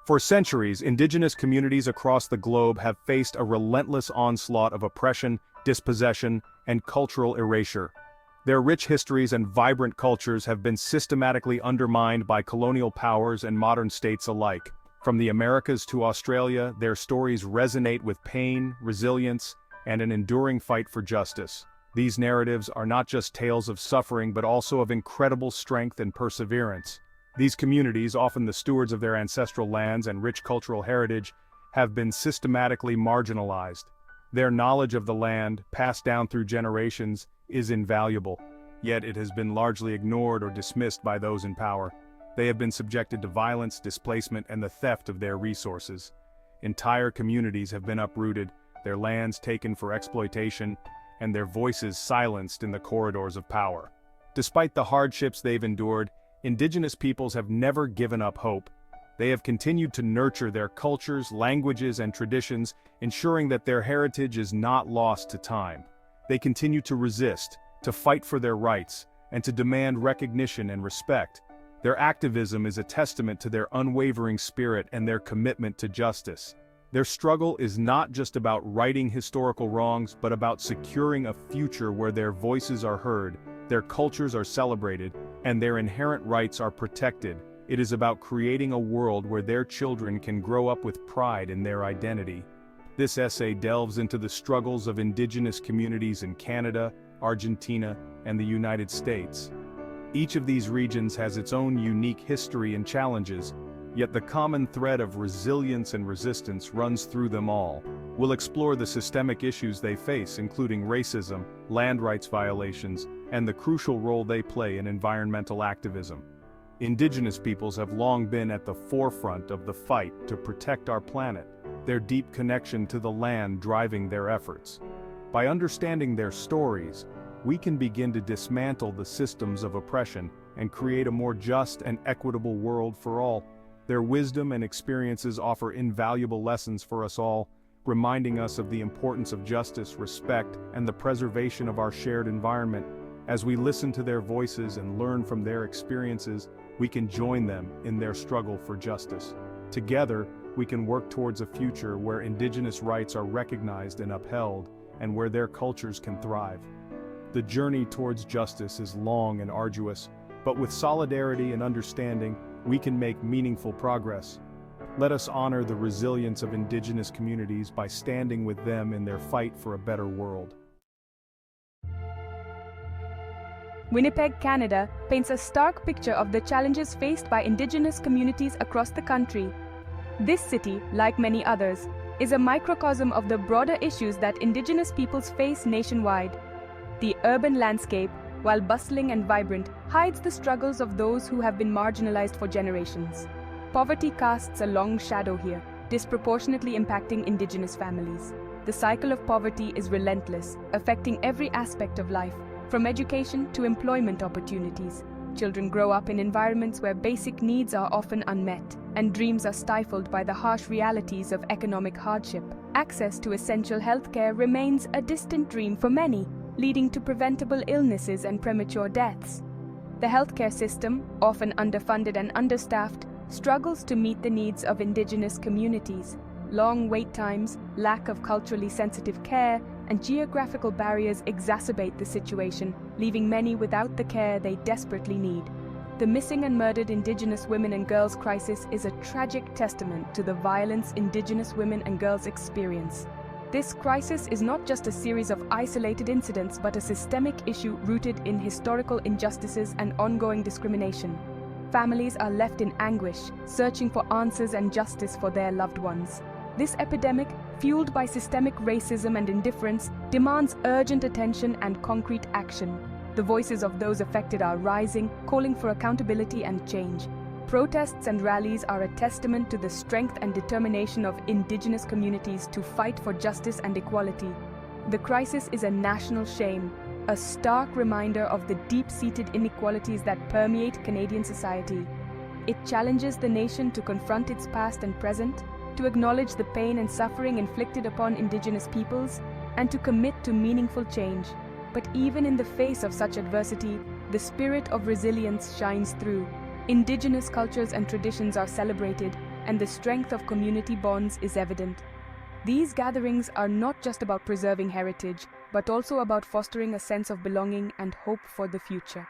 For centuries, Indigenous communities across the globe have faced a relentless onslaught of oppression, dispossession, and cultural erasure. Their rich histories and vibrant cultures have been systematically undermined by colonial powers and modern states alike. From the Americas to Australia, their stories resonate with pain, resilience, and an enduring fight for justice. These narratives are not just tales of suffering but also of incredible strength and perseverance. These communities, often the stewards of their ancestral lands and rich cultural heritage, have been systematically marginalized. Their knowledge of the land, passed down through generations, is invaluable, yet it has been largely ignored or dismissed by those in power. They have been subjected to violence, displacement, and the theft of their resources. Entire communities have been uprooted, their lands taken for exploitation, and their voices silenced in the corridors of power. Despite the hardships they've endured, Indigenous peoples have never given up hope. They have continued to nurture their cultures, languages, and traditions, ensuring that their heritage is not lost to time. They continue to resist, to fight for their rights, and to demand recognition and respect. Their activism is a testament to their unwavering spirit and their commitment to justice. Their struggle is not just about righting historical wrongs, but about securing a future where their voices are heard, their cultures are celebrated, and their inherent rights are protected. It is about creating a world where their children can grow up with pride in their identity. This essay delves into the struggles of Indigenous communities in Canada, Argentina, and the United States. Each of these regions has its own unique history and challenges, yet the common thread of resilience and resistance runs through them all. We'll explore the systemic issues they face, including racism, land rights violations, and the crucial role they play in environmental activism. Indigenous peoples have long been at the forefront of the fight to protect our planet, their deep connection to the land driving their efforts. By understanding their stories, we can begin to dismantle the systems of oppression and create a more just and equitable world for all. Their wisdom and experiences offer invaluable lessons for us all, reminding us of the importance of justice, respect, and the preservation of our shared environment. As we listen to their voices and learn from their experiences, we can join them in their struggle for justice. Together, we can work towards a future where Indigenous rights are recognized and upheld, and where their cultures can thrive. The journey towards justice is long and arduous, but with solidarity and understanding, we can make meaningful progress. Let us honor the resilience of Indigenous communities by standing with them in their fight for a better world. Winnipeg, Canada, paints a stark picture of the challenges faced by Indigenous communities across the country. This city, like many others, is a microcosm of the broader issues that Indigenous peoples face nationwide. The urban landscape, while bustling and vibrant, hides the struggles of those who have been marginalized for generations. Poverty casts a long shadow here, disproportionately impacting Indigenous families. The cycle of poverty is relentless, affecting every aspect of life, from education to employment opportunities. Children grow up in environments where basic needs are often unmet, and dreams are stifled by the harsh realities of economic hardship. Access to essential healthcare remains a distant dream for many, leading to preventable illnesses and premature deaths. The healthcare system, often underfunded and understaffed, struggles to meet the needs of Indigenous communities. Long wait times, lack of culturally sensitive care, and geographical barriers exacerbate the situation, leaving many without the care they desperately need. The missing and murdered Indigenous women and girls crisis is a tragic testament to the violence Indigenous women and girls experience. This crisis is not just a series of isolated incidents, but a systemic issue rooted in historical injustices and ongoing discrimination. Families are left in anguish, searching for answers and justice for their loved ones. This epidemic, fueled by systemic racism and indifference, demands urgent attention and concrete action. The voices of those affected are rising, calling for accountability and change. Protests and rallies are a testament to the strength and determination of Indigenous communities to fight for justice and equality. The crisis is a national shame, a stark reminder of the deep-seated inequalities that permeate Canadian society. It challenges the nation to confront its past and present, to acknowledge the pain and suffering inflicted upon Indigenous peoples, and to commit to meaningful change. But even in the face of such adversity, the spirit of resilience shines through. Indigenous cultures and traditions are celebrated, and the strength of community bonds is evident. These gatherings are not just about preserving heritage, but also about fostering a sense of belonging and hope for the future.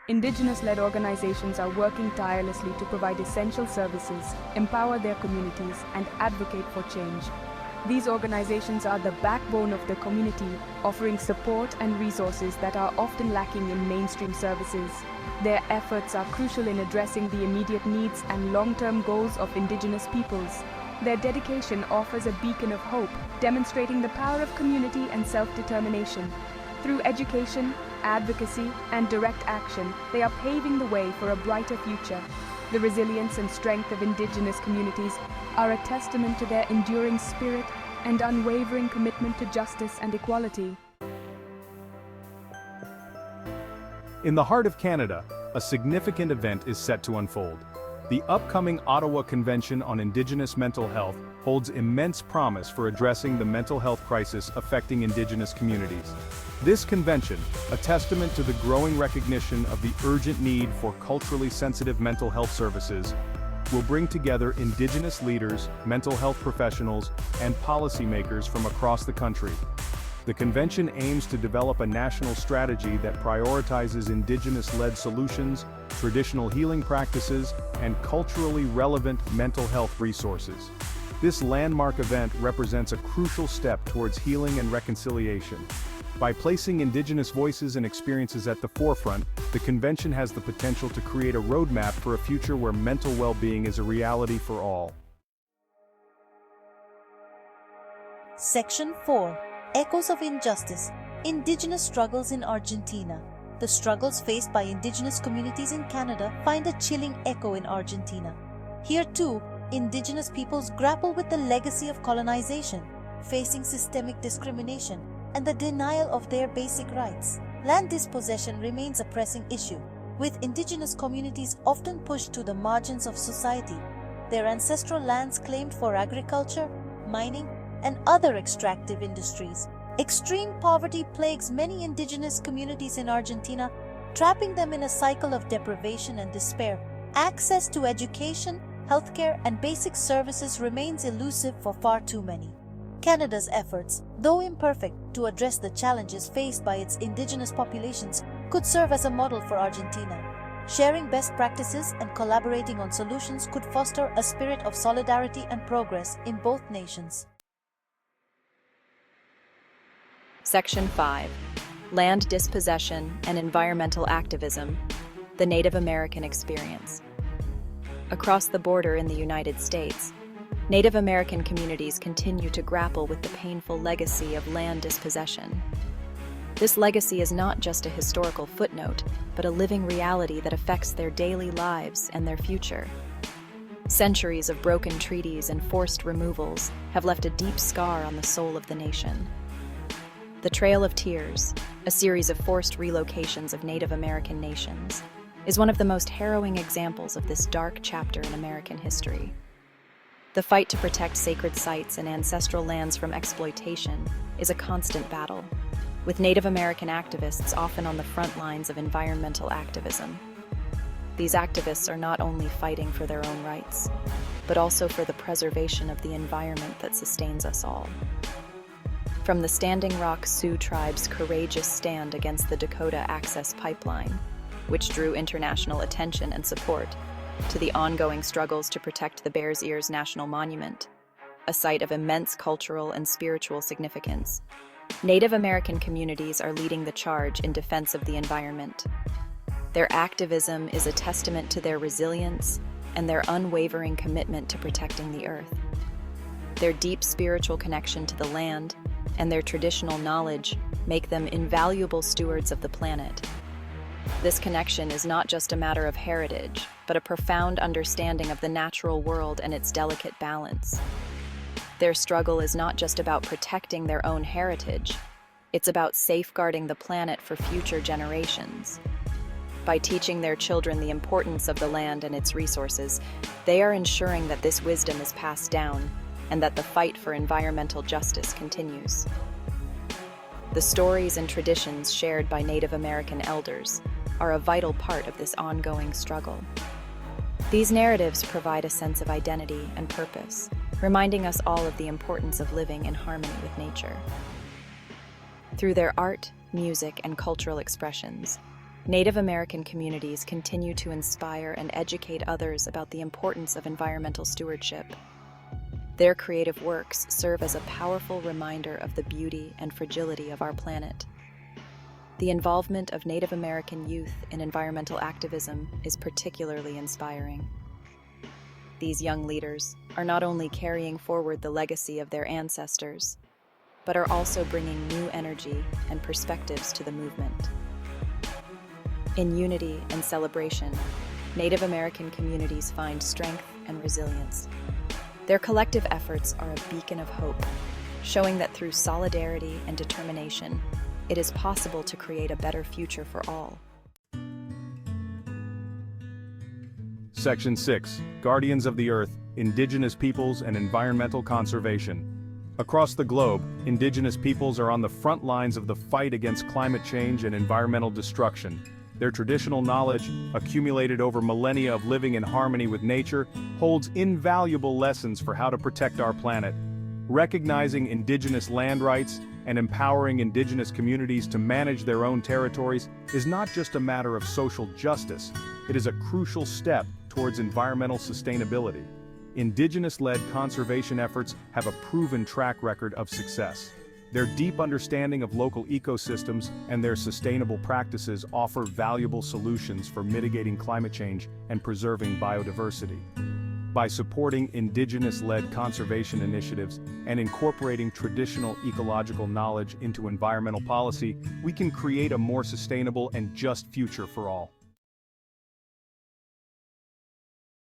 Indigenous-led organizations are working tirelessly to provide essential services, empower their communities, and advocate for change. These organizations are the backbone of the community, offering support and resources that are often lacking in mainstream services. Their efforts are crucial in addressing the immediate needs and long-term goals of Indigenous peoples. Their dedication offers a beacon of hope, demonstrating the power of community and self-determination. Through education, advocacy, and direct action, they are paving the way for a brighter future. The resilience and strength of Indigenous communities are a testament to their enduring spirit and unwavering commitment to justice and equality. In the heart of Canada, a significant event is set to unfold. The upcoming Ottawa Convention on Indigenous Mental Health holds immense promise for addressing the mental health crisis affecting Indigenous communities. This convention, a testament to the growing recognition of the urgent need for culturally sensitive mental health services, will bring together Indigenous leaders, mental health professionals, and policymakers from across the country. The convention aims to develop a national strategy that prioritizes Indigenous-led solutions, traditional healing practices, and culturally relevant mental health resources. This landmark event represents a crucial step towards healing and reconciliation. By placing Indigenous voices and experiences at the forefront, the convention has the potential to create a roadmap for a future where mental well-being is a reality for all. Section 4. Echoes of Injustice. Indigenous struggles in Argentina. The struggles faced by Indigenous communities in Canada find a chilling echo in Argentina. Here too, Indigenous peoples grapple with the legacy of colonization, facing systemic discrimination and the denial of their basic rights. Land dispossession remains a pressing issue, with Indigenous communities often pushed to the margins of society, their ancestral lands claimed for agriculture, mining, and other extractive industries. Extreme poverty plagues many Indigenous communities in Argentina, trapping them in a cycle of deprivation and despair. Access to education, healthcare, and basic services remains elusive for far too many. Canada's efforts, though imperfect, to address the challenges faced by its Indigenous populations could serve as a model for Argentina. Sharing best practices and collaborating on solutions could foster a spirit of solidarity and progress in both nations. Section 5. Land dispossession and environmental activism. The Native American experience. Across the border in the United States, Native American communities continue to grapple with the painful legacy of land dispossession. This legacy is not just a historical footnote, but a living reality that affects their daily lives and their future. Centuries of broken treaties and forced removals have left a deep scar on the soul of the nation. The Trail of Tears, a series of forced relocations of Native American nations, is one of the most harrowing examples of this dark chapter in American history. The fight to protect sacred sites and ancestral lands from exploitation is a constant battle, with Native American activists often on the front lines of environmental activism. These activists are not only fighting for their own rights, but also for the preservation of the environment that sustains us all. From the Standing Rock Sioux tribe's courageous stand against the Dakota Access Pipeline, which drew international attention and support, to the ongoing struggles to protect the Bears Ears National Monument, a site of immense cultural and spiritual significance, Native American communities are leading the charge in defense of the environment. Their activism is a testament to their resilience and their unwavering commitment to protecting the earth. Their deep spiritual connection to the land and their traditional knowledge make them invaluable stewards of the planet. This connection is not just a matter of heritage, but a profound understanding of the natural world and its delicate balance. Their struggle is not just about protecting their own heritage, it's about safeguarding the planet for future generations. By teaching their children the importance of the land and its resources, they are ensuring that this wisdom is passed down and that the fight for environmental justice continues. The stories and traditions shared by Native American elders are a vital part of this ongoing struggle. These narratives provide a sense of identity and purpose, reminding us all of the importance of living in harmony with nature. Through their art, music, and cultural expressions, Native American communities continue to inspire and educate others about the importance of environmental stewardship. Their creative works serve as a powerful reminder of the beauty and fragility of our planet. The involvement of Native American youth in environmental activism is particularly inspiring. These young leaders are not only carrying forward the legacy of their ancestors, but are also bringing new energy and perspectives to the movement. In unity and celebration, Native American communities find strength and resilience. Their collective efforts are a beacon of hope, showing that through solidarity and determination, it is possible to create a better future for all. Section 6. Guardians of the Earth, Indigenous Peoples and Environmental Conservation. Across the globe, Indigenous peoples are on the front lines of the fight against climate change and environmental destruction. Their traditional knowledge, accumulated over millennia of living in harmony with nature, holds invaluable lessons for how to protect our planet. Recognizing Indigenous land rights and empowering Indigenous communities to manage their own territories is not just a matter of social justice, it is a crucial step towards environmental sustainability. Indigenous-led conservation efforts have a proven track record of success. Their deep understanding of local ecosystems and their sustainable practices offer valuable solutions for mitigating climate change and preserving biodiversity. By supporting Indigenous-led conservation initiatives and incorporating traditional ecological knowledge into environmental policy, we can create a more sustainable and just future for all.